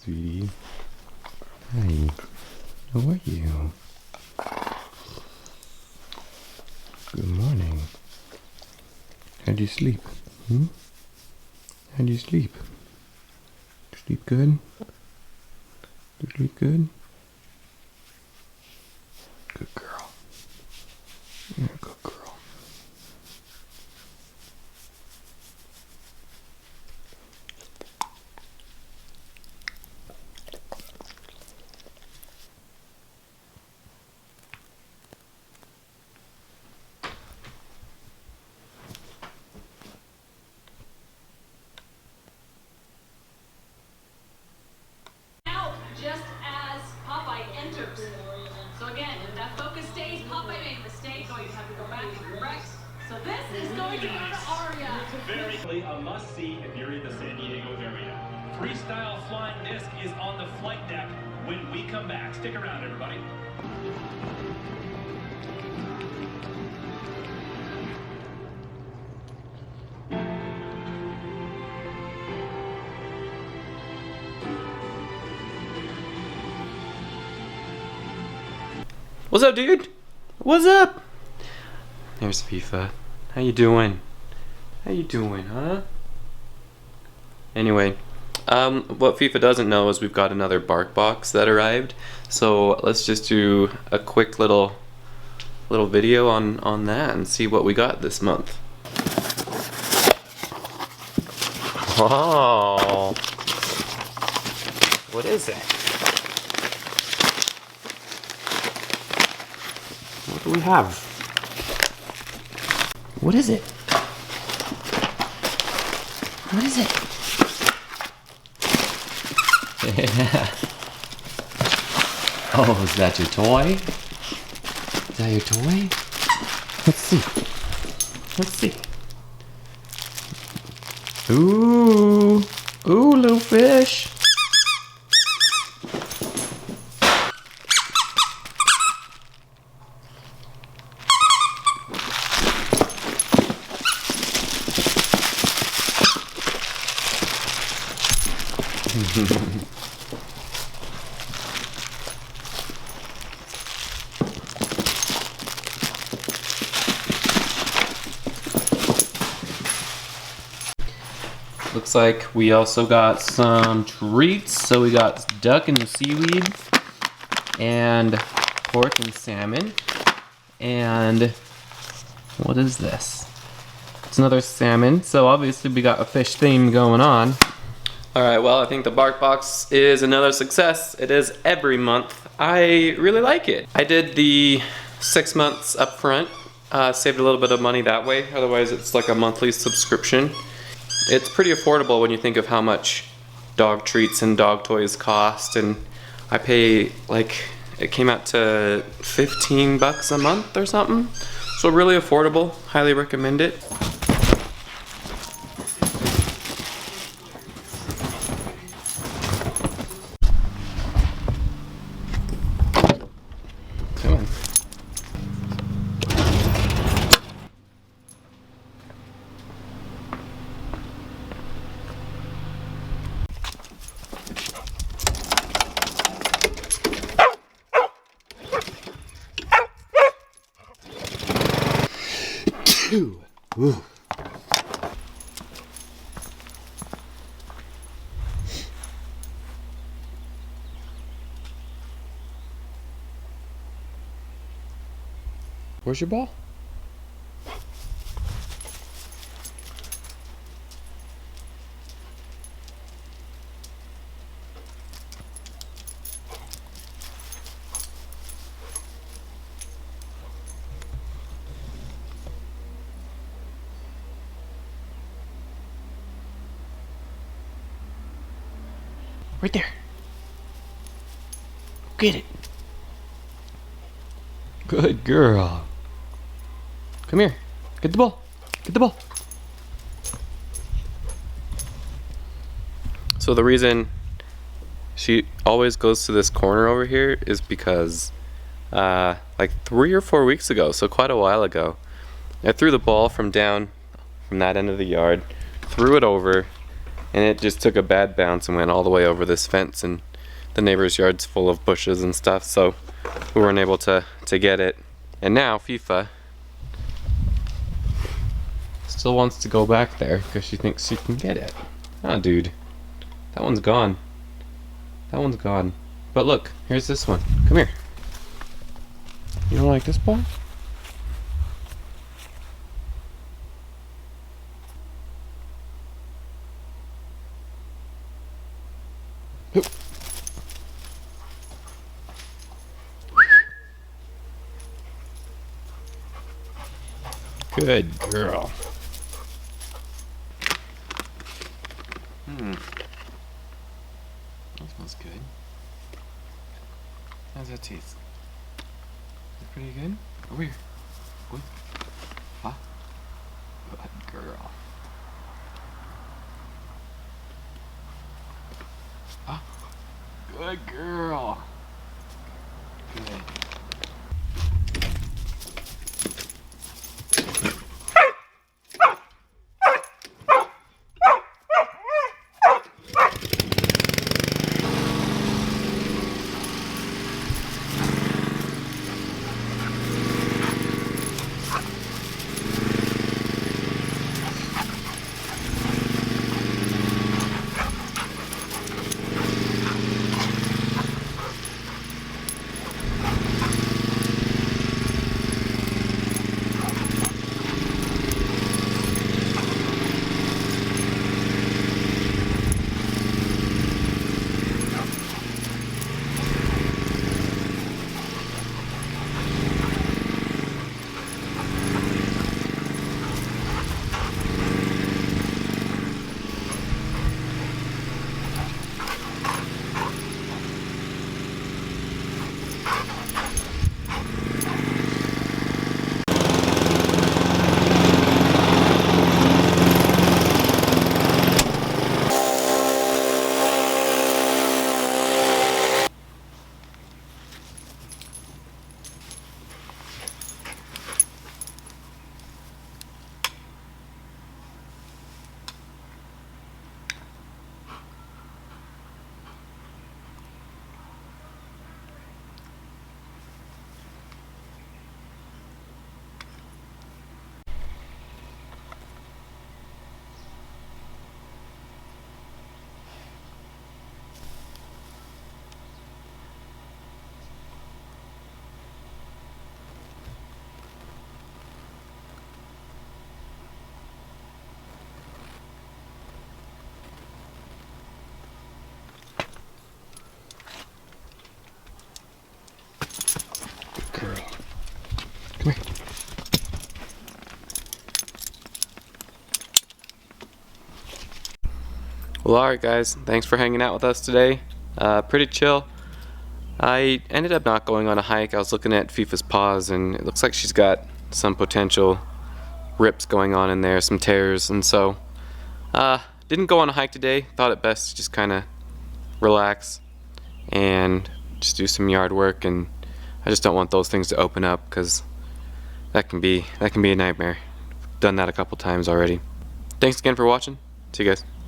sweetie. Hi. How are you? Good morning. How'd you sleep? How'd you sleep? Sleep good? You sleep good? Good girl. You're a good girl. Just as Popeye enters. So again, if that focus stays, Popeye made a mistake, going to have to go back and correct. So this is going to go to Aria. Very a must-see if you're in the San Diego area. Freestyle flying disc is on the flight deck when we come back. Stick around, everybody. What's up, dude? What's up? There's Fifa. How you doing? How you doing, huh? Anyway, what Fifa doesn't know is we've got another bark box that arrived. So let's just do a quick little video on that and see what we got this month. Oh, what is it? What do we have? What is it? What is it? Oh, is that your toy? Is that your toy? Let's see. Let's see. Ooh. Ooh, little fish. Looks like we also got some treats. So we got duck and seaweed, and pork and salmon, and what is this? It's another salmon. So obviously we got a fish theme going on. Alright, well, I think the bark box is another success. It is every month. I really like it. I did the 6 months up front, saved a little bit of money that way. Otherwise, it's like a monthly subscription. It's pretty affordable when you think of how much dog treats and dog toys cost, and I pay, like, it came out to 15 bucks a month or something. So really affordable, highly recommend it. Come on. Ooh. Where's your ball? Right there. Get it. Good girl. Come here. Get the ball. Get the ball. So the reason she always goes to this corner over here is because like 3 or 4 weeks ago, so quite a while ago, I threw the ball from that end of the yard, threw it over, and it just took a bad bounce and went all the way over this fence, and the neighbor's yard's full of bushes and stuff, so we weren't able to get it. And now Fifa still wants to go back there because she thinks she can get it. Ah, dude, that one's gone. That one's gone. But look, here's this one. Come here. You don't like this ball? Oop. Good girl. That smells good. How's that taste? Is it pretty good? Over here. What? Huh? Good girl. Ah. Good girl. Good. Girl. Come here. Well, alright guys, thanks for hanging out with us today. Pretty chill. I ended up not going on a hike. I was looking at Fifa's paws and it looks like she's got some potential rips going on in there, some tears, and so didn't go on a hike today. Thought it best to just kind of relax and just do some yard work, and I just don't want those things to open up because that can be a nightmare. Done that a couple times already. Thanks again for watching. See you guys.